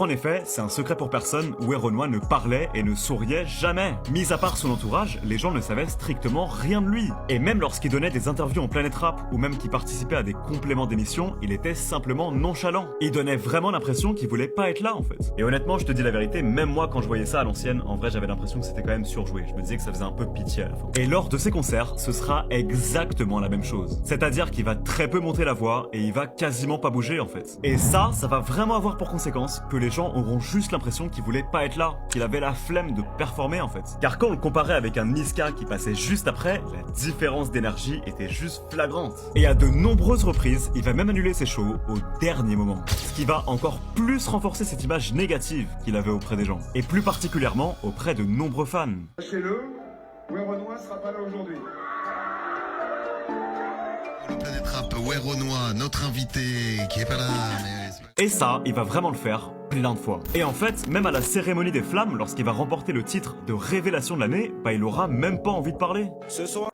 En effet, c'est un secret pour personne où Renoir ne parlait et ne souriait jamais. Mis à part son entourage, les gens ne savaient strictement rien de lui. Et même lorsqu'il donnait des interviews en Planète Rap ou même qu'il participait à des compléments d'émissions, il était simplement nonchalant. Il donnait vraiment l'impression qu'il voulait pas être là en fait. Et honnêtement, je te dis la vérité, même moi quand je voyais ça à l'ancienne, en vrai j'avais l'impression que c'était quand même surjoué. Je me disais que ça faisait un peu pitié à la fin. Et lors de ses concerts, ce sera exactement la même chose. C'est-à-dire qu'il va très peu monter la voix et il va quasiment pas bouger en fait. Et ça va vraiment avoir pour conséquence que les gens auront juste l'impression qu'il voulait pas être là, qu'il avait la flemme de performer en fait. Car quand on le comparait avec un Niska qui passait juste après, la différence d'énergie était juste flagrante. Et à de nombreuses reprises, il va même annuler ses shows au dernier moment. Ce qui va encore plus renforcer cette image négative qu'il avait auprès des gens. Et plus particulièrement auprès de nombreux fans. Sachez-le, Renoir sera pas là aujourd'hui. Planète Rap, Renoir, notre invité qui est pas là. Et ça, il va vraiment le faire plein de fois. Et en fait, même à la cérémonie des flammes, lorsqu'il va remporter le titre de révélation de l'année, bah il aura même pas envie de parler. Ce soir.